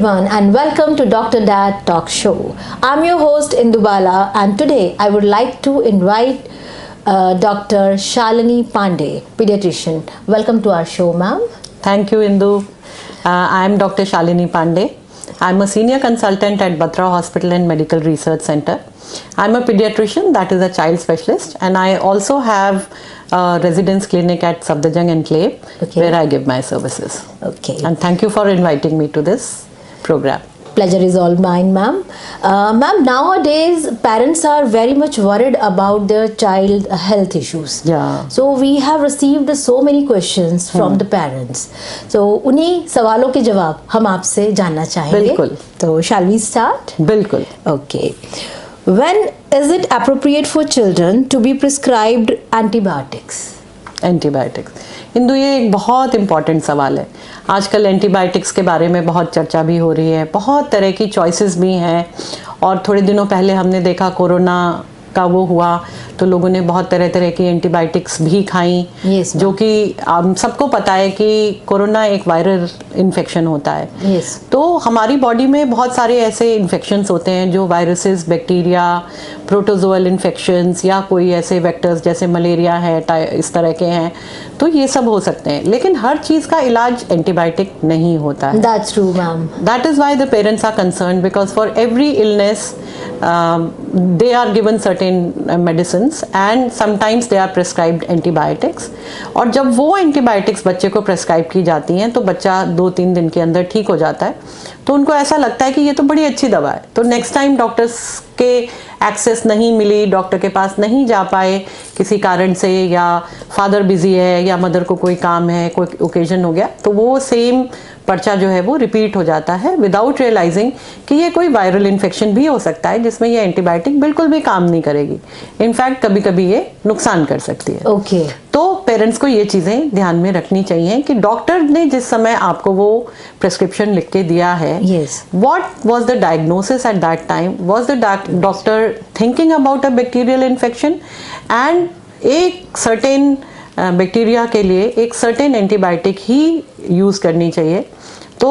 everyone and welcome to Dr. Dad Talk Show. I'm your host Indu Bala and today I would like to invite Dr. Shalini Pandey, pediatrician. Welcome to our show, ma'am. Thank you, Indu. I'm Dr. Shalini Pandey. I'm a senior consultant at Batra Hospital and Medical Research Center. I'm a pediatrician, that is a child specialist, and I also have a residence clinic at Safdarjung Enclave, where I give my services. Okay. And thank you for inviting me to this program. Pleasure is all mine, ma'am. Ma'am, nowadays parents are very much worried about their child health issues. Yeah. So we have received so many questions from the parents. So उन्हीं सवालों के जवाब हम आपसे जानना चाहेंगे. बिल्कुल. तो shall we start? बिल्कुल. Okay. When is it appropriate for children to be prescribed antibiotics? Antibiotics, Hindu ये एक बहुत इम्पॉर्टेंट सवाल है. आजकल एंटीबायोटिक्स के बारे में बहुत चर्चा भी हो रही है, बहुत तरह की चॉइसेस भी हैं. और थोड़े दिनों पहले हमने देखा कोरोना का वो हुआ तो लोगों ने बहुत तरह तरह की एंटीबायोटिक्स भी खाई. Yes, जो कि सबको पता है कि कोरोना एक वायरल इन्फेक्शन होता है. Yes. तो हमारी बॉडी में बहुत सारे ऐसे इन्फेक्शंस होते हैं जो वायरसेस, बैक्टीरिया, प्रोटोजोअल इन्फेक्शंस या कोई ऐसे वेक्टर्स जैसे मलेरिया है, इस तरह के हैं. तो ये सब हो सकते हैं, लेकिन हर चीज़ का इलाज एंटीबायोटिक नहीं होता है. That's true, ma'am. That is why the parents are concerned, because for every illness they are given certain medicines and sometimes they are prescribed antibiotics. और जब वो एंटीबायोटिक्स बच्चे को प्रेस्क्राइब की जाती हैं तो बच्चा 2-3 दिन के अंदर ठीक हो जाता है. तो उनको ऐसा लगता है कि ये तो बड़ी अच्छी दवा है. तो नेक्स्ट टाइम डॉक्टर्स के एक्सेस नहीं मिली, डॉक्टर के पास नहीं जा पाए किसी कारण से, या फादर बिजी है या मदर को कोई काम है, कोई ओकेजन हो गया, तो वो सेम पर्चा जो है वो रिपीट हो जाता है विदाउट रियलाइजिंग कि ये कोई वायरल इन्फेक्शन भी हो सकता है जिसमें ये एंटीबायोटिक बिल्कुल भी काम नहीं करेगी. इनफैक्ट कभी कभी ये नुकसान कर सकती है. ओके. तो पेरेंट्स को ये चीज़ें ध्यान में रखनी चाहिए कि डॉक्टर ने जिस समय आपको वो प्रेस्क्रिप्शन लिख के दिया है, what was the diagnosis at that time, was the doctor thinking about a bacterial infection, and एक सर्टेन बैक्टीरिया के लिए एक सर्टेन एंटीबायोटिक ही यूज़ करनी चाहिए. तो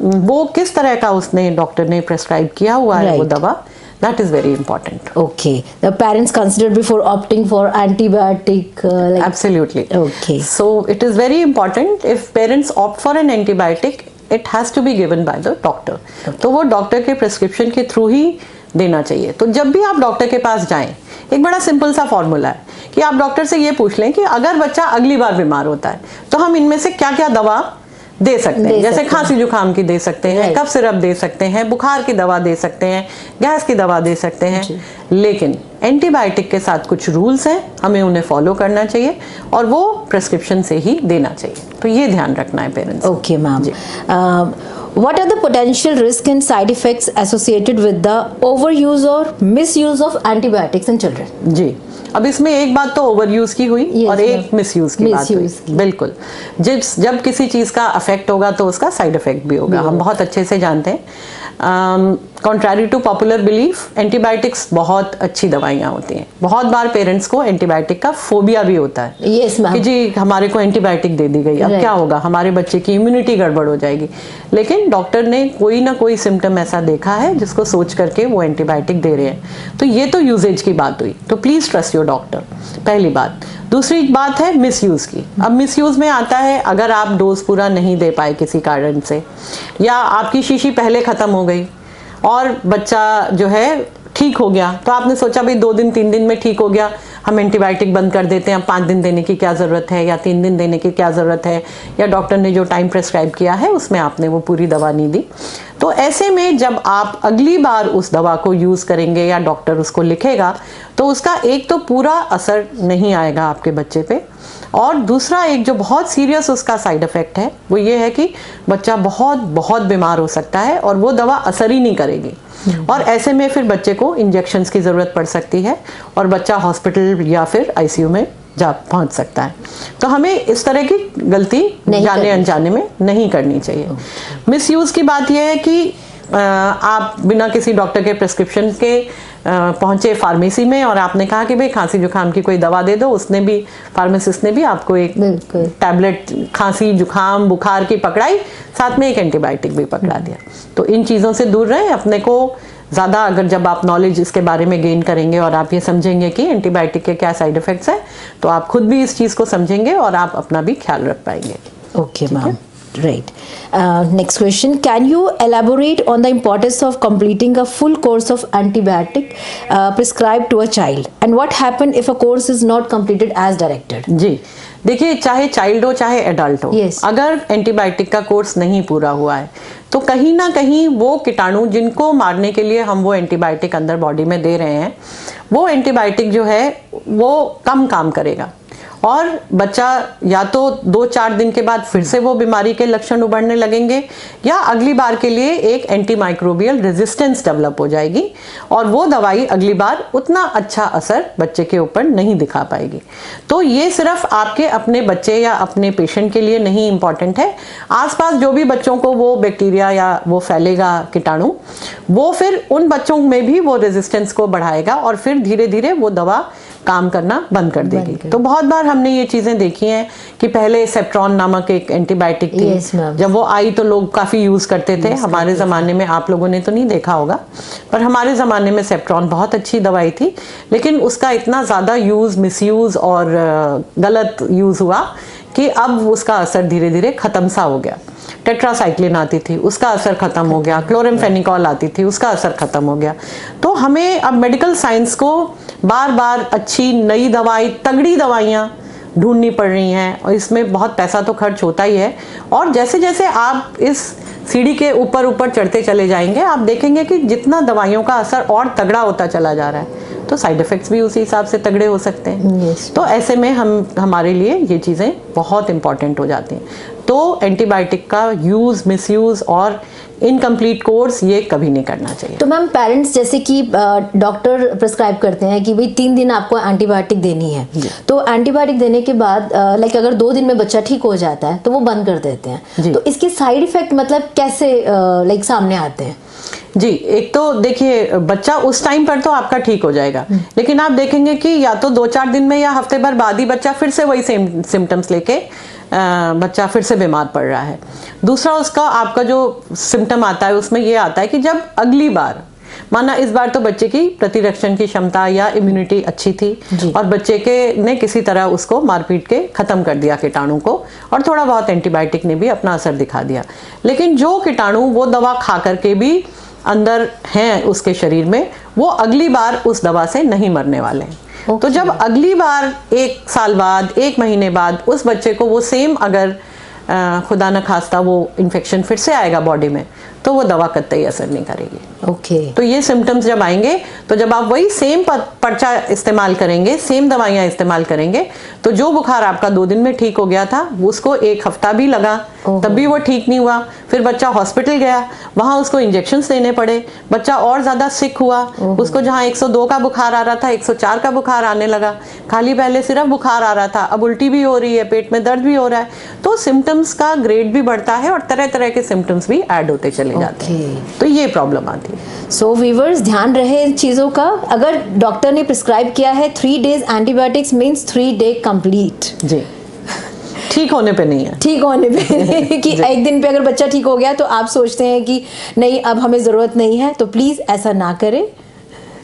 वो किस तरह का उसने डॉक्टर ने प्रेस्क्राइब किया हुआ है वो दवा, that is very important. Okay. The parents consider before opting for antibiotic. Absolutely. Okay. So it is very important, if parents opt for an antibiotic, it has to be given by the doctor. Okay. तो वो doctor के prescription के through ही देना चाहिए. तो जब भी आप डॉक्टर के पास जाएं, एक बड़ा सिंपल सा फॉर्मूला है कि आप डॉक्टर से ये पूछ लें कि अगर बच्चा अगली बार बीमार होता है तो हम इनमें से क्या क्या दवा दे सकते हैं. जैसे खांसी जुकाम की दे सकते हैं, कफ सिरप दे सकते हैं, बुखार की दवा दे सकते हैं, गैस की दवा दे सकते हैं, लेकिन एंटीबायोटिक के साथ कुछ रूल्स हैं, हमें उन्हें फॉलो करना चाहिए और वो प्रेस्क्रिप्शन से ही देना चाहिए. तो ये ध्यान रखना है parents. Okay ma'am. What are the potential risks and side effects associated with the overuse or misuse of antibiotics in children? जी, अब इसमें एक बात तो ओवर यूज की हुई और एक मिस यूज की बात हुई. बिल्कुल. जब किसी चीज़ का अफेक्ट होगा तो उसका साइड इफेक्ट भी होगा. हम बहुत अच्छे से जानते हैं. कॉन्ट्रैरी टू पॉपुलर बिलीफ, एंटीबायोटिक्स बहुत अच्छी दवाइयाँ होती हैं. बहुत बार पेरेंट्स को एंटीबायोटिक का फोबिया भी होता है. Yes, कि जी हमारे को एंटीबायोटिक दे दी गई, अब क्या होगा, हमारे बच्चे की इम्यूनिटी गड़बड़ हो जाएगी. लेकिन डॉक्टर ने कोई ना कोई सिम्टम ऐसा देखा है जिसको सोच करके वो एंटीबायोटिक दे रहे हैं. तो ये तो यूजेज की बात हुई. तो प्लीज ट्रस्ट योर डॉक्टर, पहली बात. दूसरी बात है मिसयूज की. अब मिसयूज में आता है अगर आप डोज पूरा नहीं दे पाए किसी कारण से, या आपकी शीशी पहले खत्म हो गई और बच्चा जो है ठीक हो गया, तो आपने सोचा भाई 2 दिन 3 दिन में ठीक हो गया, हम एंटीबायोटिक बंद कर देते हैं, अब 5 दिन देने की क्या ज़रूरत है या 3 दिन देने की क्या ज़रूरत है, या डॉक्टर ने जो टाइम प्रेस्क्राइब किया है उसमें आपने वो पूरी दवा नहीं दी. तो ऐसे में जब आप अगली बार उस दवा को यूज़ करेंगे या डॉक्टर उसको लिखेगा तो उसका एक तो पूरा असर नहीं आएगा आपके बच्चे पे, और दूसरा एक जो बहुत सीरियस उसका साइड इफ़ेक्ट है वो ये है कि बच्चा बहुत बहुत बीमार हो सकता है और वो दवा असर ही नहीं करेगी. और ऐसे में फिर बच्चे को इंजेक्शंस की ज़रूरत पड़ सकती है और बच्चा हॉस्पिटल या फिर आईसीयू में जा पहुंच सकता है. तो हमें इस तरह की गलती जाने अनजाने में नहीं करनी चाहिए. मिसयूज़ की बात यह है कि आप बिना किसी डॉक्टर के प्रिस्क्रिप्शन के पहुंचे फार्मेसी में और आपने कहा कि भाई खांसी जुकाम की कोई दवा दे दो, उसने भी, फार्मासिस्ट ने भी आपको एक टैबलेट खांसी जुकाम बुखार की पकड़ाई, साथ में एक एंटीबायोटिक भी पकड़ा दिया। तो इन चीज़ों से दूर रहें। अपने को ज़्यादा, अगर जब आप नॉलेज इसके बारे में गेन करेंगे और आप ये समझेंगे कि एंटीबायोटिक के क्या साइड इफ़ेक्ट्स हैं, तो आप खुद भी इस चीज़ को समझेंगे और आप अपना भी ख्याल रख पाएंगे। Okay ma'am, right. Next question, can you elaborate on the importance of completing a full course of antibiotic prescribed to a child, and what happen if a course is not completed as directed? जी देखिए, चाहे child हो चाहे adult हो, Yes. अगर antibiotic का course नहीं पूरा हुआ है तो कहीं ना कहीं वो कीटाणु जिनको मारने के लिए हम वो एंटीबायोटिक अंदर बॉडी में दे रहे हैं, वो एंटीबायोटिक जो है वो कम काम करेगा और बच्चा या तो 2-4 दिन के बाद फिर से वो बीमारी के लक्षण उभरने लगेंगे, या अगली बार के लिए एक एंटीमाइक्रोबियल रेजिस्टेंस डेवलप हो जाएगी और वो दवाई अगली बार उतना अच्छा असर बच्चे के ऊपर नहीं दिखा पाएगी। तो ये सिर्फ आपके अपने बच्चे या अपने पेशेंट के लिए नहीं इम्पॉर्टेंट है, आसपास जो भी बच्चों को वो बैक्टीरिया या वो फैलेगा कीटाणु, वो फिर उन बच्चों में भी वो रेजिस्टेंस को बढ़ाएगा और फिर धीरे धीरे वो दवा काम करना बंद कर देगी। तो बहुत बार हमने ये चीजें देखी हैं कि पहले सेप्ट्रॉन नामक एक एंटीबायोटिक थी, Yes, ma'am. जब वो आई तो लोग काफी यूज करते थे। हमारे जमाने में आप लोगों ने तो नहीं देखा होगा, पर हमारे जमाने में सेप्ट्रॉन बहुत अच्छी दवाई थी, लेकिन उसका इतना ज्यादा यूज, मिसयूज और गलत यूज हुआ कि अब उसका असर धीरे धीरे खत्म सा हो गया। टेट्रासाइक्लिन आती थी, उसका असर खत्म हो गया। क्लोरामफेनिकॉल आती थी, उसका असर खत्म हो गया। तो हमें अब मेडिकल साइंस को बार बार अच्छी नई दवाई, तगड़ी दवाइयाँ ढूंढनी पड़ रही हैं और इसमें बहुत पैसा तो खर्च होता ही है। और जैसे जैसे आप इस सीढ़ी के ऊपर ऊपर चढ़ते चले जाएंगे, आप देखेंगे कि जितना दवाइयों का असर और तगड़ा होता चला जा रहा है, तो साइड इफ़ेक्ट्स भी उसी हिसाब से तगड़े हो सकते हैं। Yes. तो ऐसे में हमारे लिए ये चीज़ें बहुत इंपॉर्टेंट हो जाती हैं। तो एंटीबायोटिक का यूज़, मिसयूज़ और इनकम्प्लीट कोर्स ये कभी नहीं करना चाहिए। तो मैम, पेरेंट्स जैसे कि डॉक्टर प्रिस्क्राइब करते हैं कि भाई 3 दिन आपको एंटीबायोटिक देनी है, तो एंटीबायोटिक देने के बाद लाइक अगर 2 दिन में बच्चा ठीक हो जाता है तो वो बंद कर देते हैं। तो इसके साइड इफेक्ट मतलब कैसे लाइक सामने आते हैं? जी, एक तो देखिए, बच्चा उस टाइम पर तो आपका ठीक हो जाएगा, लेकिन आप देखेंगे कि या तो 2-4 दिन में या हफ्ते भर बाद ही बच्चा फिर से वही सेम सिम्टम्स लेके बच्चा फिर से बीमार पड़ रहा है। दूसरा, उसका आपका जो सिम्टम आता है उसमें ये आता है कि जब अगली बार, माना इस बार तो बच्चे की प्रतिरक्षण की क्षमता या इम्यूनिटी अच्छी थी और बच्चे के ने किसी तरह उसको मारपीट के खत्म कर दिया कीटाणु को, और थोड़ा बहुत एंटीबायोटिक ने भी अपना असर दिखा दिया, लेकिन जो कीटाणु वो दवा खा करके भी अंदर हैं उसके शरीर में, वो अगली बार उस दवा से नहीं मरने वाले हैं। तो जब अगली बार 1 साल बाद, 1 महीने बाद उस बच्चे को वो सेम, अगर खुदा न खास्ता वो इन्फेक्शन फिर से आएगा बॉडी में, तो वो दवा कतई असर नहीं करेगी। ओके। तो ये सिम्टम्स जब आएंगे, तो जब आप वही सेम पर्चा इस्तेमाल करेंगे, सेम दवाइयाँ इस्तेमाल करेंगे, तो जो बुखार आपका 2 दिन में ठीक हो गया था, उसको 1 हफ्ता भी लगा, तब भी वो ठीक नहीं हुआ। फिर बच्चा हॉस्पिटल गया, वहाँ उसको इंजेक्शंस देने पड़े, बच्चा और ज़्यादा सिक हुआ, उसको जहाँ 102 का बुखार आ रहा था 104 का बुखार आने लगा। खाली पहले सिर्फ बुखार आ रहा था, अब उल्टी भी हो रही है, पेट में दर्द भी हो रहा है। तो सिम्टम्स का ग्रेड भी बढ़ता है और तरह तरह के सिम्टम्स भी ऐड होते चले जाते हैं। तो ये प्रॉब्लम आती है। सो व्यूअर्स, ध्यान रहे इन चीज़ों का। अगर डॉक्टर ने प्रिस्क्राइब किया है 3 days antibiotics means 3 day complete. जी, ठीक होने पे नहीं है, ठीक होने पे कि एक दिन पे अगर बच्चा ठीक हो गया तो आप सोचते हैं कि नहीं अब हमें ज़रूरत नहीं है, तो प्लीज़ ऐसा ना करें।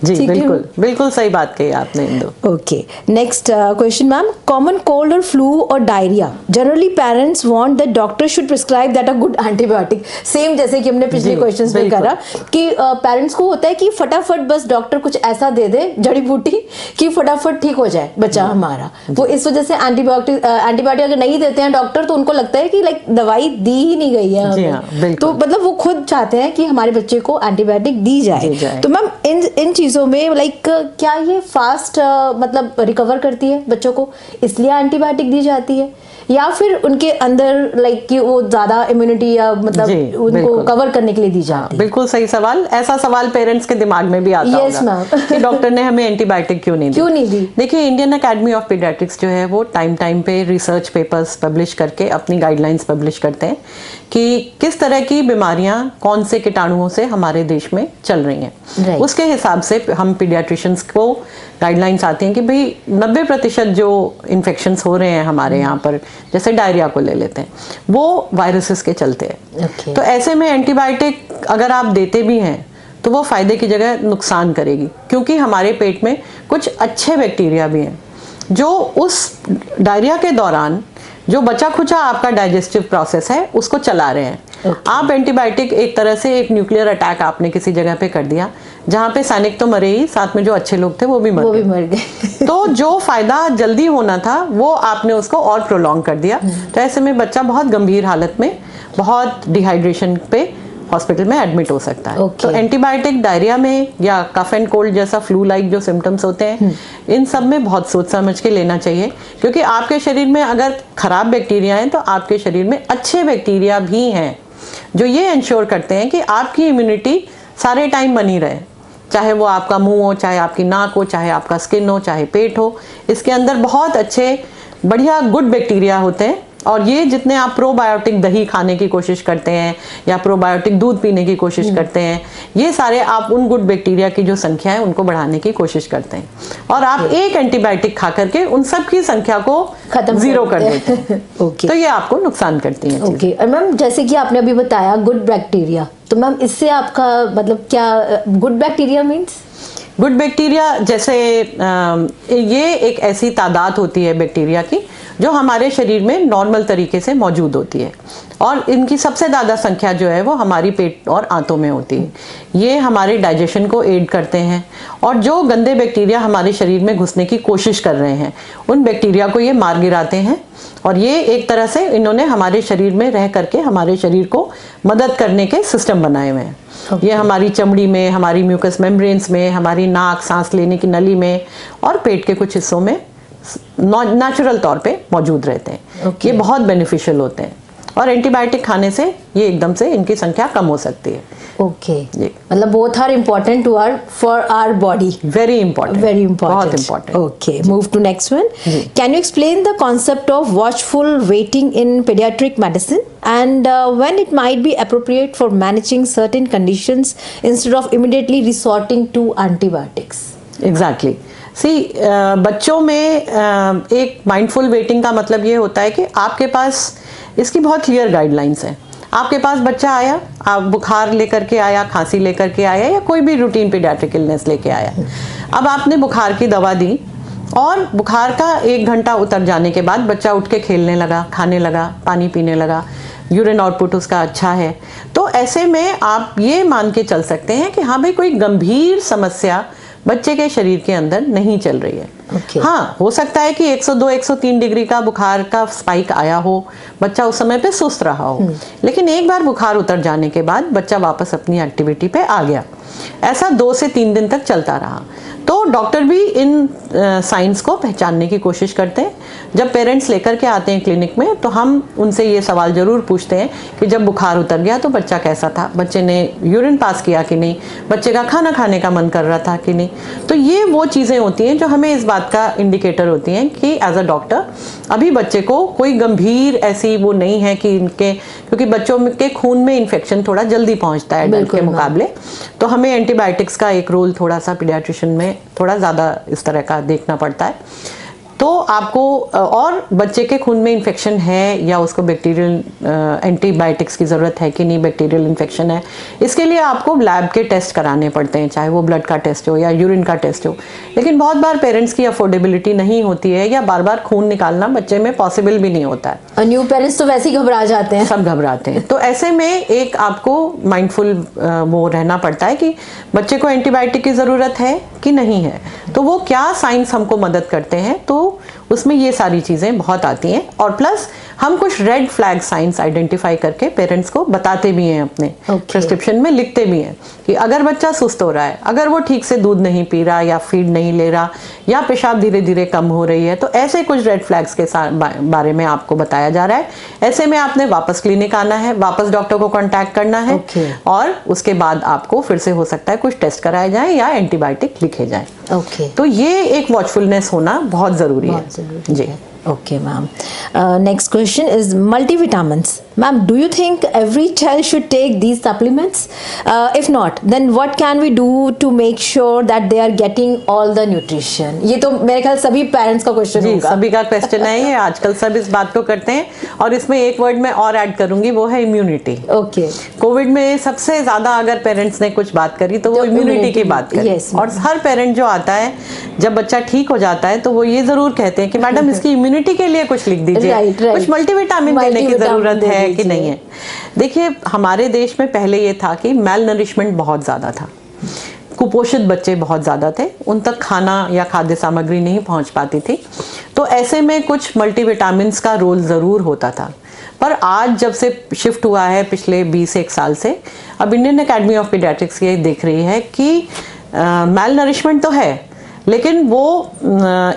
जी बिल्कुल बिल्कुल सही बात कही आपने Indu. Okay, next question ma'am, common cold और फ्लू और diarrhoea, generally parents want that doctor should prescribe that a good antibiotic. Same जैसे कि हमने पिछले क्वेश्चंस में करा कि पेरेंट्स को होता है कि फटाफट बस डॉक्टर कुछ ऐसा दे दे जड़ी बूटी कि फटाफट ठीक हो जाए बच्चा हमारा। वो इस वजह से एंटीबायोटिक अगर नहीं देते हैं डॉक्टर, तो उनको लगता है कि लाइक दवाई दी ही नहीं गई है हमें। तो मतलब वो खुद चाहते हैं कि हमारे बच्चे को एंटीबायोटिक दी जाए। तो मैम इन चीजों चीज़ों में लाइक क्या ये फास्ट मतलब रिकवर करती है बच्चों को, इसलिए एंटीबायोटिक दी जाती है, या फिर उनके अंदर लाइक कि वो ज़्यादा इम्यूनिटी या मतलब उनको कवर करने के लिए दी जाती है? बिल्कुल सही सवाल। ऐसा सवाल पेरेंट्स के दिमाग में भी आता होगा कि डॉक्टर ने हमें एंटीबायोटिक क्यों नहीं दी। देखिए, इंडियन अकेडमी ऑफ पीडियाट्रिक्स जो है वो टाइम पे रिसर्च पेपर्स पब्लिश करके अपनी गाइडलाइंस पब्लिश करते हैं कि किस तरह की बीमारियां कौन से कीटाणुओं से हमारे देश में चल रही हैं। उसके हिसाब से हम पीडियाट्रिशियंस को गाइडलाइंस आती हैं कि भाई 90% जो इन्फेक्शंस हो रहे हैं हमारे यहाँ पर, जैसे डायरिया को ले लेते हैं, वो वायरसेस के चलते हैं। तो ऐसे में एंटीबायोटिक अगर आप देते भी हैं तो वो फायदे की जगह नुकसान करेगी, क्योंकि हमारे पेट में कुछ अच्छे बैक्टीरिया भी हैं जो उस डायरिया के दौरान जो बचा खुचा आपका डाइजेस्टिव प्रोसेस है उसको चला रहे हैं। आप एंटीबायोटिक एक तरह से एक न्यूक्लियर अटैक आपने किसी जगह पे कर दिया, जहाँ पे सैनिक तो मरे ही, साथ में जो अच्छे लोग थे वो भी मर गए। तो जो फायदा जल्दी होना था वो आपने उसको और प्रोलॉन्ग कर दिया। तो ऐसे में बच्चा बहुत गंभीर हालत में, बहुत डिहाइड्रेशन पे हॉस्पिटल में एडमिट हो सकता है। तो एंटीबायोटिक डायरिया में या कफ एंड कोल्ड जैसा फ्लू लाइक जो सिम्टम्स होते हैं, इन सब में बहुत सोच समझ के लेना चाहिए, क्योंकि आपके शरीर में अगर खराब बैक्टीरिया हैं तो आपके शरीर में अच्छे बैक्टीरिया भी हैं जो ये इंश्योर करते हैं कि आपकी इम्यूनिटी सारे टाइम बनी रहे, चाहे वो आपका मुंह हो, चाहे आपकी नाक हो, चाहे आपका स्किन हो, चाहे पेट हो। इसके अंदर बहुत अच्छे बढ़िया गुड बैक्टीरिया होते हैं, और ये जितने आप प्रोबायोटिक दही खाने की कोशिश करते हैं या प्रोबायोटिक दूध पीने की कोशिश करते हैं, ये सारे आप उन गुड बैक्टीरिया की जो संख्या है उनको बढ़ाने की कोशिश करते हैं, और आप एक एंटीबायोटिक खा करके उन सब की संख्या को जीरो कर देते हैं। तो ये आपको नुकसान करती है। और मैम जैसे कि आपने अभी बताया गुड बैक्टीरिया, तो मैम इससे आपका मतलब क्या good bacteria means? Good bacteria जैसे ये एक ऐसी तादाद होती है बैक्टीरिया की जो हमारे शरीर में नॉर्मल तरीके से मौजूद होती है, और इनकी सबसे ज़्यादा संख्या जो है वो हमारी पेट और आंतों में होती है। ये हमारे डाइजेशन को एड करते हैं, और जो गंदे बैक्टीरिया हमारे शरीर में घुसने की कोशिश कर रहे हैं उन बैक्टीरिया को ये मार गिराते हैं, और ये एक तरह से इन्होंने हमारे शरीर में रह करके हमारे शरीर को मदद करने के सिस्टम बनाए हुए हैं। ये हमारी चमड़ी में, हमारी म्यूकस मेम्ब्रेन्स में, हमारी नाक, सांस लेने की नली में और पेट के कुछ हिस्सों में नेचुरल तौर पे मौजूद रहते हैं। ये बहुत बेनिफिशियल होते हैं, और एंटीबायोटिक खाने से ये एकदम से इनकी संख्या कम हो सकती है। मतलब both are important to our for our body. Very important, बहुत important. Okay, move to next one. Can you explain the concept of watchful waiting in paediatric medicine and when it might be appropriate for managing certain conditions instead of immediately resorting to antibiotics? Exactly. बच्चों में एक mindful waiting का मतलब ये होता है कि आपके पास इसकी बहुत क्लियर गाइडलाइंस है। आपके पास बच्चा आया, आप बुखार लेकर के आया, खांसी लेकर के आया, या कोई भी रूटीन पीडियाट्रिक इलनेस लेके आया। अब आपने बुखार की दवा दी, और बुखार का 1 घंटा उतर जाने के बाद बच्चा उठ के खेलने लगा, खाने लगा, पानी पीने लगा, यूरिन आउटपुट उसका अच्छा है, तो ऐसे में आप ये मान के चल सकते हैं कि हाँ भाई कोई गंभीर समस्या बच्चे के शरीर के अंदर नहीं चल रही है। हाँ, हो सकता है कि 102-103 डिग्री का बुखार का स्पाइक आया हो, बच्चा उस समय पे सुस्त रहा हो, लेकिन एक बार बुखार उतर जाने के बाद बच्चा वापस अपनी एक्टिविटी पे आ गया। ऐसा 2 से 3 दिन तक चलता रहा। तो डॉक्टर भी इन साइंस को पहचानने की कोशिश करते हैं। जब पेरेंट्स लेकर के आते हैं क्लिनिक में तो हम उनसे ये सवाल ज़रूर पूछते हैं कि जब बुखार उतर गया तो बच्चा कैसा था, बच्चे ने यूरिन पास किया कि नहीं, बच्चे का खाना खाने का मन कर रहा था कि नहीं। तो ये वो चीज़ें होती हैं जो हमें इस बात का इंडिकेटर होती हैं कि एज अ डॉक्टर अभी बच्चे को कोई गंभीर ऐसी वो नहीं है कि इनके, क्योंकि बच्चों के खून में इन्फेक्शन थोड़ा जल्दी पहुँचता है एडल्ट के मुकाबले, तो हमें एंटीबायोटिक्स का एक रोल थोड़ा सा पीडियाट्रिशियन में थोड़ा ज़्यादा इस तरह का देखना पड़ता है। तो आपको और बच्चे के खून में इन्फेक्शन है या उसको बैक्टीरियल एंटीबायोटिक्स की ज़रूरत है कि नहीं, बैक्टीरियल इन्फेक्शन है, इसके लिए आपको लैब के टेस्ट कराने पड़ते हैं, चाहे वो ब्लड का टेस्ट हो या यूरिन का टेस्ट हो। लेकिन बहुत बार पेरेंट्स की अफोर्डेबिलिटी नहीं होती है, या बार बार खून निकालना बच्चे में पॉसिबल भी नहीं होता है, और न्यू पेरेंट्स तो वैसे ही घबरा जाते हैं, सब घबराते हैं। तो ऐसे में एक आपको माइंडफुल वो रहना पड़ता है कि बच्चे को एंटीबायोटिक की ज़रूरत है कि नहीं है, तो वो क्या साइंस हमको मदद करते हैं, तो उसमें ये सारी चीज़ें बहुत आती हैं। और प्लस हम कुछ रेड फ्लैग साइंस आइडेंटिफाई करके पेरेंट्स को बताते भी हैं, अपने प्रिस्क्रिप्शन में लिखते भी हैं कि अगर बच्चा सुस्त हो रहा है, अगर वो ठीक से दूध नहीं पी रहा या फीड नहीं ले रहा या पेशाब धीरे धीरे कम हो रही है, तो ऐसे कुछ रेड फ्लैग्स के बारे में आपको बताया जा रहा है। ऐसे में आपने वापस क्लिनिक आना है, वापस डॉक्टर को कांटेक्ट करना है और उसके बाद आपको फिर से हो सकता है कुछ टेस्ट कराए जाए या एंटीबायोटिक लिखे जाए। तो ये एक वॉचफुलनेस होना बहुत जरूरी है जी। Okay, ma'am. Next question is multivitamins. Ma'am, do you think every child should take these supplements? If not, then what can we do to make sure that they are getting all the nutrition? ये तो मेरे ख्याल सभी parents का question होगा। सभी का question है ये, आजकल सब इस बात को करते हैं। और इसमें एक वर्ड मैं और ऐड करूंगी, वो है इम्यूनिटी। ओके। कोविड में सबसे ज्यादा अगर पेरेंट्स ने कुछ बात करी तो वो इम्यूनिटी की बात करी। और हर पेरेंट जो आता है, जब बच्चा ठीक हो जाता है, तो वो ये जरूर कहते हैं कि मैडम इसकी इम्यूनिटी के लिए कुछ लिख दीजिए, कुछ मल्टीविटामिन देने की जरूरत है कि नहीं है। देखिए, हमारे देश में पहले ये था कि मेल नरिशमेंट बहुत ज्यादा था, कुपोषित बच्चे बहुत ज्यादा थे, उन तक खाना या खाद्य सामग्री नहीं पहुंच पाती थी। तो ऐसे में कुछ मल्टीविटामिन्स का रोल जरूर होता था। पर आज जब से शिफ्ट हुआ है पिछले 20 साल से, अब इंडियन एकेडमी ऑफ पीडियाट्रिक्स ये देख रही है कि मेल नरिशमेंट तो है, लेकिन वो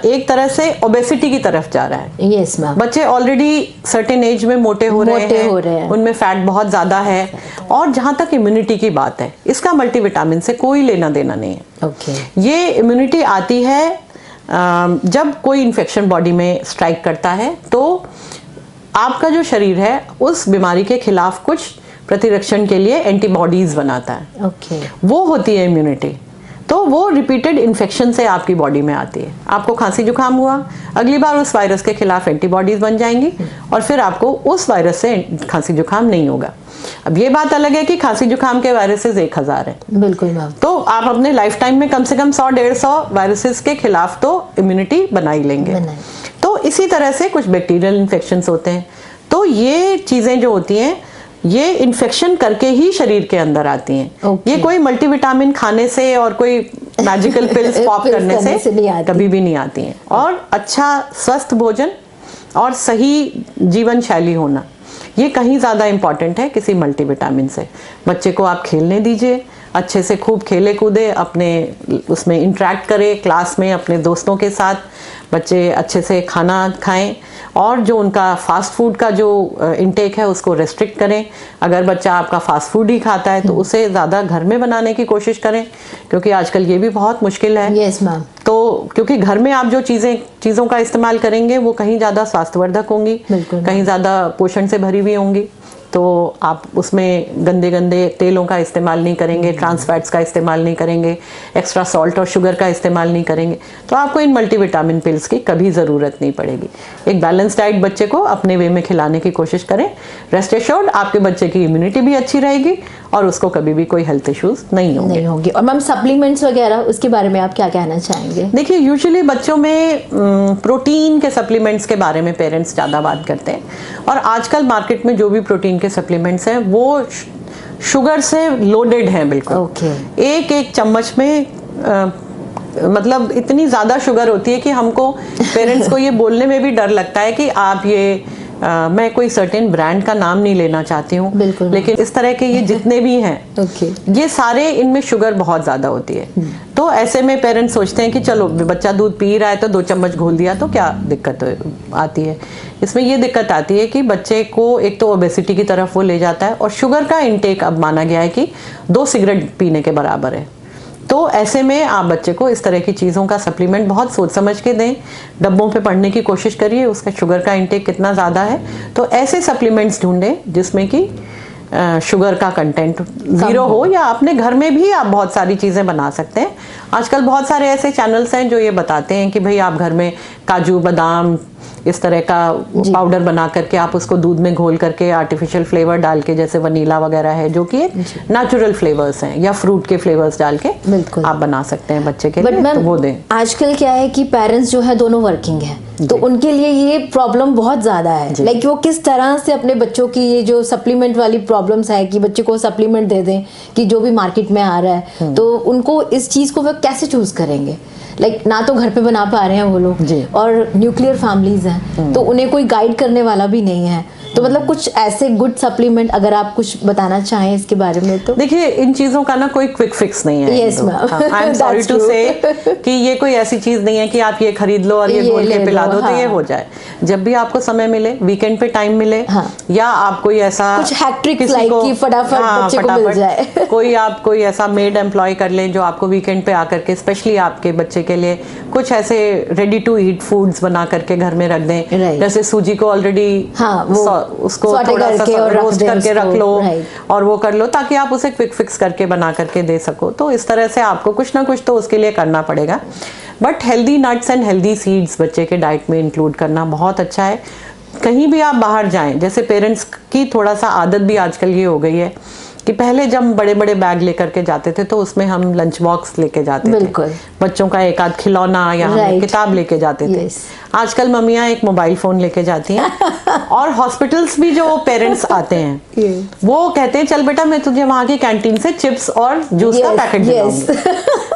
एक तरह से ओबेसिटी की तरफ जा रहा है। Yes ma'am. बच्चे ऑलरेडी सर्टेन एज में मोटे हो रहे हैं, उनमें फैट बहुत ज्यादा है। और जहां तक इम्यूनिटी की बात है, इसका मल्टीविटामिन से कोई लेना देना नहीं है। ये इम्यूनिटी आती है जब कोई इन्फेक्शन बॉडी में स्ट्राइक करता है, तो आपका जो शरीर है उस बीमारी के खिलाफ कुछ प्रतिरक्षण के लिए एंटीबॉडीज बनाता है। वो होती है इम्यूनिटी। तो वो रिपीटेड इन्फेक्शन से आपकी बॉडी में आती है। आपको खांसी जुकाम हुआ, अगली बार उस वायरस के खिलाफ एंटीबॉडीज बन जाएंगी और फिर आपको उस वायरस से खांसी जुकाम नहीं होगा। अब ये बात अलग है कि खांसी जुकाम के वायरसेस 1000 हैं। बिल्कुल मैम। तो आप अपने लाइफ टाइम में कम से कम 100-150 वायरसेस के खिलाफ तो इम्यूनिटी बना ही लेंगे। तो इसी तरह से कुछ बैक्टीरियल इन्फेक्शंस होते हैं। तो ये चीजें जो होती हैं, ये इन्फेक्शन करके ही शरीर के अंदर आती हैं। ये कोई मल्टीविटामिन खाने से और कोई मैजिकल पिल्स पॉप करने से कभी भी नहीं आती हैं। और अच्छा स्वस्थ भोजन और सही जीवन शैली होना, ये कहीं ज़्यादा इम्पॉर्टेंट है किसी मल्टीविटामिन से। बच्चे को आप खेलने दीजिए, अच्छे से खूब खेले कूदे, अपने उसमें इंटरेक्ट करें क्लास में अपने दोस्तों के साथ, बच्चे अच्छे से खाना खाएं और जो उनका फास्ट फूड का जो इनटेक है उसको रेस्ट्रिक्ट करें। अगर बच्चा आपका फास्ट फूड ही खाता है तो उसे ज़्यादा घर में बनाने की कोशिश करें, क्योंकि आजकल ये भी बहुत मुश्किल है। Yes ma'am. तो क्योंकि घर में आप जो चीज़ों का इस्तेमाल करेंगे वो कहीं ज़्यादा स्वास्थ्यवर्धक होंगी, कहीं ज़्यादा पोषण से भरी हुई होंगी। तो आप उसमें गंदे गंदे तेलों का इस्तेमाल नहीं करेंगे, ट्रांस फैट्स का इस्तेमाल नहीं करेंगे, एक्स्ट्रा सॉल्ट और शुगर का इस्तेमाल नहीं करेंगे, तो आपको इन मल्टीविटामिन पिल्स की कभी ज़रूरत नहीं पड़ेगी। एक बैलेंस डाइट बच्चे को अपने वे में खिलाने की कोशिश करें। रेस्ट एश्योर्ड आपके बच्चे की इम्यूनिटी भी अच्छी रहेगी और उसको कभी भी कोई हेल्थ इश्यूज नहीं होंगे। और मैम सप्लीमेंट्स वगैरह उसके बारे में आप क्या कहना चाहेंगे? देखिए, यूजुअली बच्चों में प्रोटीन के सप्लीमेंट्स के बारे में पेरेंट्स ज़्यादा बात करते हैं। और आजकल मार्केट में जो भी प्रोटीन के सप्लीमेंट्स हैं वो शुगर से लोडेड हैं बिल्कुल। एक चम्मच में मतलब इतनी ज़्यादा शुगर होती है कि हमको पेरेंट्स को ये बोलने में भी डर लगता है कि आप ये मैं कोई सर्टेन ब्रांड का नाम नहीं लेना चाहती हूँ, लेकिन इस तरह के ये जितने भी हैं ये सारे, इनमें शुगर बहुत ज़्यादा होती है। तो ऐसे में पेरेंट्स सोचते हैं कि चलो बच्चा दूध पी रहा है तो 2 चम्मच घोल दिया तो क्या दिक्कत आती है। इसमें ये दिक्कत आती है कि बच्चे को एक तो ओबेसिटी की तरफ वो ले जाता है और शुगर का इंटेक अब माना गया है कि 2 सिगरेट पीने के बराबर है। तो ऐसे में आप बच्चे को इस तरह की चीज़ों का सप्लीमेंट बहुत सोच समझ के दें। डब्बों पे पढ़ने की कोशिश करिए उसका शुगर का इंटेक कितना ज़्यादा है। तो ऐसे सप्लीमेंट्स ढूंढें जिसमें कि शुगर का कंटेंट 0 हो, या अपने घर में भी आप बहुत सारी चीज़ें बना सकते हैं। आजकल बहुत सारे ऐसे चैनल्स हैं जो ये बताते हैं कि भाई आप घर में काजू बादाम इस तरह का पाउडर बना करके आप उसको दूध में घोल करके आर्टिफिशियल फ्लेवर डाल के, जैसे वनीला वगैरह है जो कि नेचुरल फ्लेवर्स हैं, या फ्रूट के फ्लेवर्स डाल के बिल्कुल आप बना सकते हैं बच्चे के बट लिए, तो वो दें। आजकल क्या है कि पेरेंट्स जो है दोनों वर्किंग है, तो उनके लिए ये प्रॉब्लम बहुत ज्यादा है। लाइक वो किस तरह से अपने बच्चों की ये जो सप्लीमेंट वाली प्रॉब्लम्स है कि बच्चे को सप्लीमेंट दे दें कि जो भी मार्केट में आ रहा है, तो उनको इस चीज को वो कैसे चूज करेंगे? लाइक ना तो घर पे बना पा रहे हैं वो लोग, और न्यूक्लियर फैमिलीज हैं, तो उन्हें कोई गाइड करने वाला भी नहीं है। तो मतलब कुछ ऐसे गुड सप्लीमेंट अगर आप कुछ बताना चाहें इसके बारे में तो। देखिए, इन चीजों का ना कोई क्विक फिक्स नहीं है। Yes ma'am, I am sorry to say कि ये कोई ऐसी चीज नहीं है कि आप ये खरीद लो और ये घोल के पिला दो तो ये हो जाए। जब भी आपको समय मिले, वीकेंड पे टाइम मिले, या आप कोई ऐसा कुछ हैट्रिक्स लाइक कि फटाफट बच्चे को मिल जाए आप कोई ऐसा मेड एम्प्लॉय कर लें जो आपको वीकेंड पे आकर के स्पेशली आपके बच्चे के लिए कुछ ऐसे रेडी टू ईट फूड्स बना करके घर में रख दें। जैसे सूजी को ऑलरेडी उसको थोड़ा सा रोस्ट करके रख लो और वो कर लो, ताकि आप उसे क्विक फिक्स करके बना करके दे सको। तो इस तरह से आपको कुछ ना कुछ तो उसके लिए करना पड़ेगा। But healthy nuts and healthy seeds बच्चे के डाइट में इंक्लूड करना बहुत अच्छा है। कहीं भी आप बाहर जाएं, जैसे पेरेंट्स की थोड़ा सा आदत भी आजकल ये हो गई है कि पहले जब बड़े बड़े बैग लेकर के जाते थे तो उसमें हम लंच बॉक्स लेके जाते थे, बच्चों का एक आध खिलौना या हम किताब लेके जाते थे। आजकल मम्मियाँ एक मोबाइल फोन लेके जाती हैं और हॉस्पिटल्स भी जो पेरेंट्स आते हैं वो कहते हैं चल बेटा मैं तुझे वहां की कैंटीन से चिप्स और जूस का पैकेट दिलाऊंगी।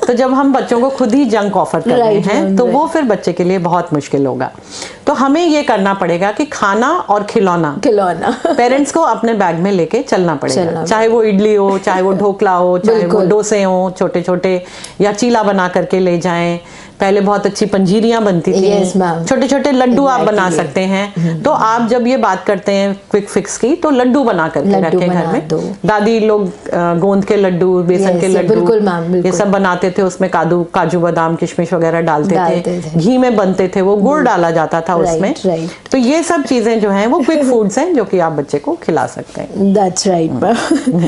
तो जब हम बच्चों को खुद ही जंक ऑफर कर रहे हैं तो वो फिर बच्चे के लिए बहुत मुश्किल होगा। तो हमें ये करना पड़ेगा कि खाना और खिलौना पेरेंट्स को अपने बैग में लेके चलना पड़ेगा, चाहे वो इडली हो, चाहे वो ढोकला हो, चाहे वो डोसे हो छोटे छोटे, या चीला बना करके ले जाएं। पहले बहुत अच्छी पंजीरियां बनती थी, छोटे छोटे लड्डू आप बना सकते हैं। तो आप जब ये बात करते हैं क्विक फिक्स की, तो लड्डू बना करके रखें घर में। दादी लोग गोंद के लड्डू, बेसन के लड्डू ये सब बनाते थे, उसमें काजू बादाम किशमिश वगैरह डालते थे, घी में बनते थे, वो गुड़ डाला जाता था उसमें। तो ये सब चीजें जो हैं वो क्विक फूड्स हैं जो कि आप बच्चे को खिला सकते हैं। That's right.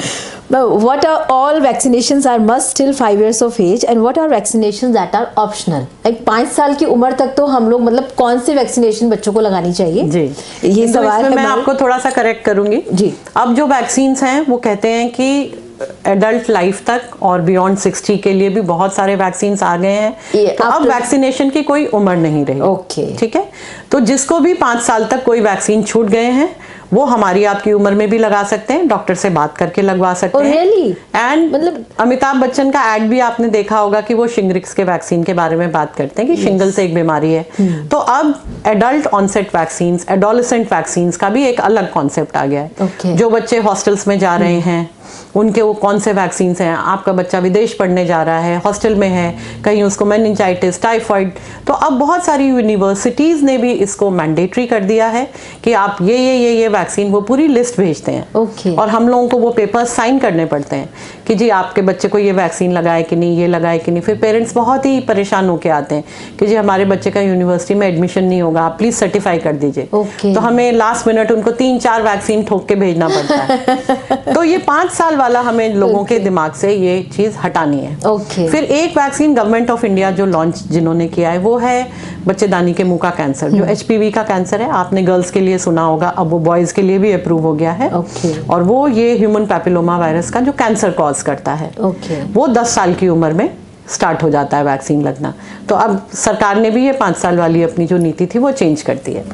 What are all vaccinations are must till 5 years of age and what are vaccinations that are optional? Like 5 साल की उम्र तक तो हम लोग मतलब कौन सी वैक्सीनेशन बच्चों को लगानी चाहिए? जी, ये तो सवाल है। मैं आपको थोड़ा सा करेक्ट करूंगी जी। अब जो वैक्सीन्स हैं वो कहते हैं कि एडल्ट लाइफ तक और बियॉन्ड 60 के लिए भी बहुत सारे वैक्सीन्स आ गए हैं। तो अब वैक्सीनेशन की कोई उम्र नहीं रही। ओके, ठीक है। तो जिसको भी 5 साल तक कोई वैक्सीन छूट गए हैं वो हमारी आपकी उम्र में भी लगा सकते हैं, डॉक्टर से बात करके लगवा सकते हैं। really? एंड मतलब अमिताभ बच्चन का एड भी आपने देखा होगा कि वो शिंग्रिक्स के वैक्सीन के बारे में बात करते हैं कि शिंगल से एक बीमारी है। तो अब adult onset vaccine, adolescent vaccine का भी एक अलग कॉन्सेप्ट आ गया है। जो बच्चे हॉस्टल्स में जा रहे हैं उनके वो कौन से वैक्सीन हैं। आपका बच्चा विदेश पढ़ने जा रहा है, हॉस्टल में है, कहीं उसको मेनिंजाइटिस, टाइफाइड, तो अब बहुत सारी यूनिवर्सिटीज ने भी इसको मैंडेटरी कर दिया है कि आप ये वैक्सीन, वो पूरी लिस्ट भेजते हैं। और हम लोगों को वो पेपर साइन करने पड़ते हैं कि जी आपके बच्चे को ये वैक्सीन लगाए कि नहीं, ये लगाए कि नहीं। फिर पेरेंट्स बहुत ही परेशान होके आते हैं कि जी हमारे बच्चे का यूनिवर्सिटी में एडमिशन नहीं होगा, आप प्लीज सर्टिफाई कर दीजिए। तो हमें लास्ट मिनट उनको 3-4 वैक्सीन ठोक के भेजना पड़ता है। तो ये 5 साल वाला हमें लोगों के दिमाग से ये चीज हटानी है। फिर एक वैक्सीन गवर्नमेंट ऑफ इंडिया जो लॉन्च जिन्होंने किया है वो है बच्चेदानी के मुंह का कैंसर, जो HPV का कैंसर है। आपने गर्ल्स के लिए सुना होगा, अब वो बॉयज के लिए भी अप्रूव हो गया है। और वो ये ह्यूमन पैपिलोमा वायरस का जो कैंसर कॉज करता है, वो 10 साल की उम्र में स्टार्ट हो जाता है वैक्सीन लगना। तो अब सरकार ने भी ये 5 साल वाली अपनी जो नीति थी वो चेंज कर दी है।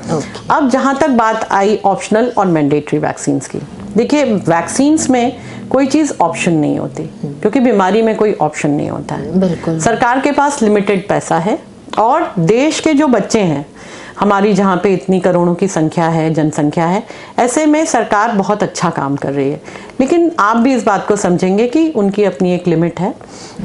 अब जहां तक बात आई ऑप्शनल और मैंडेटरी वैक्सीन की, देखिए वैक्सीन्स में कोई चीज ऑप्शन नहीं होती क्योंकि बीमारी में कोई ऑप्शन नहीं होता है। बिल्कुल। सरकार के पास लिमिटेड पैसा है और देश के जो बच्चे हैं हमारी, जहाँ पे इतनी करोड़ों की संख्या है, जनसंख्या है, ऐसे में सरकार बहुत अच्छा काम कर रही है। लेकिन आप भी इस बात को समझेंगे कि उनकी अपनी एक लिमिट है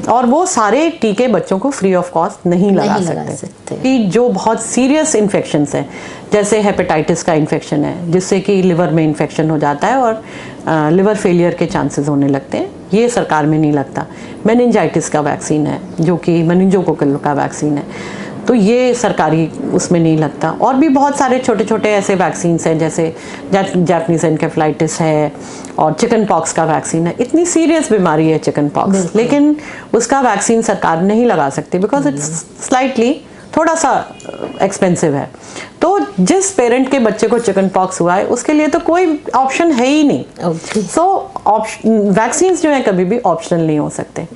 और वो सारे टीके बच्चों को फ्री ऑफ कॉस्ट नहीं लगा सकते। कि जो बहुत सीरियस इन्फेक्शंस हैं, जैसे हेपेटाइटिस का इन्फेक्शन है जिससे कि लिवर में इन्फेक्शन हो जाता है और लिवर फेलियर के चांसेस होने लगते हैं, ये सरकार में नहीं लगता। मेनिंजाइटिस का वैक्सीन है जो कि मेनिंजोकोकल का वैक्सीन है, तो ये सरकारी उसमें नहीं लगता। और भी बहुत सारे छोटे छोटे ऐसे वैक्सीन हैं जैसे जापानीज एनकेफेलाइटिस है और चिकन पॉक्स का वैक्सीन है। इतनी सीरियस बीमारी है चिकन पॉक्स, लेकिन उसका वैक्सीन सरकार नहीं लगा सकती बिकॉज इट्स स्लाइटली थोड़ा सा एक्सपेंसिव है। तो जिस पेरेंट के बच्चे को चिकन पॉक्स हुआ है उसके लिए तो कोई ऑप्शन है ही नहीं। सो वैक्सीन जो है कभी भी ऑप्शनल नहीं हो सकते।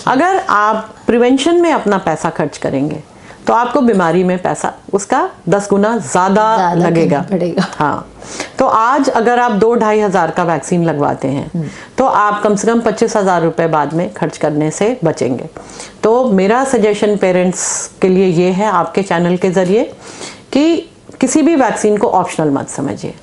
अगर आप प्रिवेंशन में अपना पैसा खर्च करेंगे तो आपको बीमारी में पैसा उसका 10 गुना ज्यादा लगेगा। हाँ, तो आज अगर आप 2-2.5 हज़ार का वैक्सीन लगवाते हैं तो आप कम से कम 25,000 रुपए बाद में खर्च करने से बचेंगे। तो मेरा सजेशन पेरेंट्स के लिए ये है आपके चैनल के जरिए कि किसी भी वैक्सीन को ऑप्शनल मत समझिए।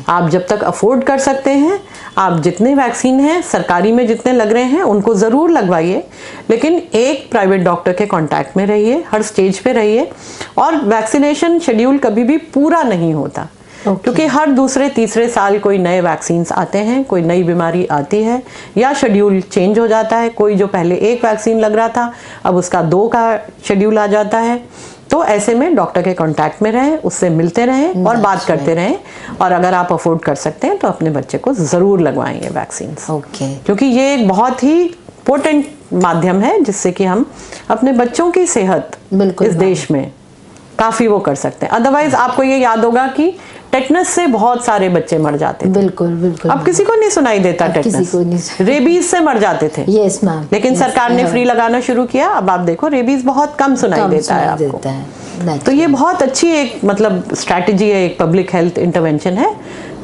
आप जब तक अफोर्ड कर सकते हैं, आप जितने वैक्सीन हैं सरकारी में जितने लग रहे हैं उनको ज़रूर लगवाइए, लेकिन एक प्राइवेट डॉक्टर के कांटेक्ट में रहिए, हर स्टेज पे रहिए। और वैक्सीनेशन शेड्यूल कभी भी पूरा नहीं होता, क्योंकि हर दूसरे तीसरे साल कोई नए वैक्सीन्स आते हैं, कोई नई बीमारी आती है या शेड्यूल चेंज हो जाता है। कोई जो पहले 1 वैक्सीन लग रहा था अब उसका 2 का शेड्यूल आ जाता है। तो ऐसे में डॉक्टर के कांटेक्ट में रहें, उससे मिलते रहें और बात करते रहें। और अगर आप अफोर्ड कर सकते हैं तो अपने बच्चे को ज़रूर लगवाएं ये वैक्सीन, क्योंकि ये एक बहुत ही पोटेंट माध्यम है जिससे कि हम अपने बच्चों की सेहत इस देश में काफ़ी वो कर सकते हैं। अदरवाइज आपको ये याद होगा कि टेटनस से बहुत सारे बच्चे मर जाते थे। बिल्कुल अब किसी को नहीं सुनाई देता टेटनस। रेबीज से मर जाते थे। Yes ma'am. लेकिन सरकार ने फ्री लगाना शुरू किया, अब आप देखो रेबीज बहुत कम सुनाई देता है आपको। तो ये बहुत अच्छी एक मतलब स्ट्रैटेजी है, एक पब्लिक हेल्थ इंटरवेंशन है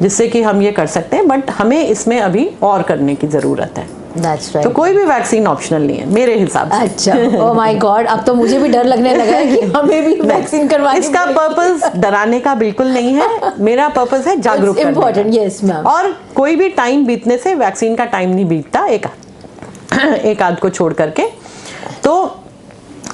जिससे कि हम ये कर सकते हैं। बट हमें इसमें अभी और करने की जरूरत है। That's right. तो कोई भी वैक्सीन ऑप्शनल नहीं है मेरे हिसाब से। अच्छा, ओह माय गॉड, अब तो मुझे भी डर लगने लगा है कि हमें भी वैक्सीन करवानी। इसका पर्पस डराने का बिल्कुल नहीं है, मेरा पर्पस है जागरूक करने का। Yes ma'am. और कोई भी टाइम बीतने से वैक्सीन का टाइम नहीं बीतता एक आध को छोड़ करके। तो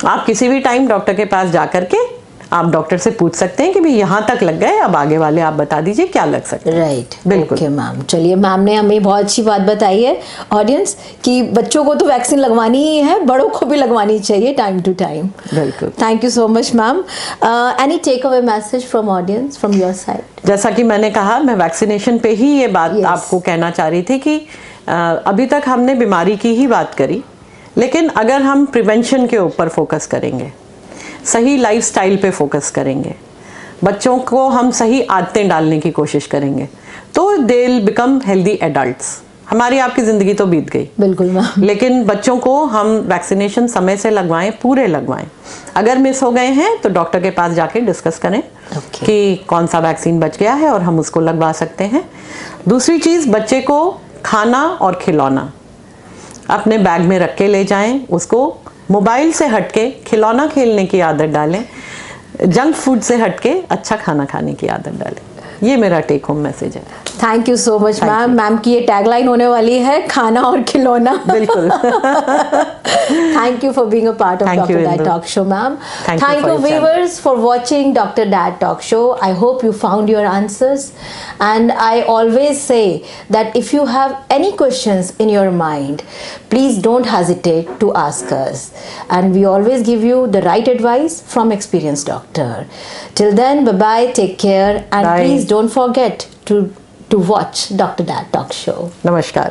आप किसी भी टाइम डॉक्टर के पास जा करके आप डॉक्टर से पूछ सकते हैं कि भाई यहाँ तक लग गए, अब आगे वाले आप बता दीजिए क्या लग सकता है। राइट, बिल्कुल। ओके मैम, चलिए मैम ने हमें बहुत अच्छी बात बताई है ऑडियंस कि बच्चों को तो वैक्सीन लगवानी ही है, बड़ों को भी लगवानी चाहिए टाइम टू टाइम। बिल्कुल। Thank you so much ma'am. Any take away message from audience from your side? जैसा कि मैंने कहा, मैं वैक्सीनेशन पे ही ये बात आपको कहना चाह रही थी कि अभी तक हमने बीमारी की ही बात करी, लेकिन अगर हम प्रिवेंशन के ऊपर फोकस करेंगे, सही लाइफस्टाइल पे फोकस करेंगे, बच्चों को हम सही आदतें डालने की कोशिश करेंगे, तो they will become healthy adults. हमारी आपकी ज़िंदगी तो बीत गई, बिल्कुल मैम, लेकिन बच्चों को हम वैक्सीनेशन समय से लगवाएं, पूरे लगवाएं। अगर मिस हो गए हैं तो डॉक्टर के पास जाके डिस्कस करें कि कौन सा वैक्सीन बच गया है और हम उसको लगवा सकते हैं। दूसरी चीज़, बच्चे को खाना और खिलौना अपने बैग में रख के ले जाएं, उसको मोबाइल से हटके खिलौना खेलने की आदत डालें, जंक फूड से हटके अच्छा खाना खाने की आदत डालें। ये मेरा टेक होम मैसेज है। Thank you so much ma'am. Ma'am की ये टैगलाइन होने वाली है, खाना और खिलौना। बिल्कुल। Thank you for being a part of Dr. Dad Talk Show, ma'am. Thank you viewers for watching Dr. Dad Talk Show. I hope you found your answers. And I always say that if you have any questions in your mind, please don't hesitate to ask us. And we always give you the right advice from experienced doctor. Till then, bye-bye, take care. And please don't forget to watch Dr. Dad Talk Show. Namaskar.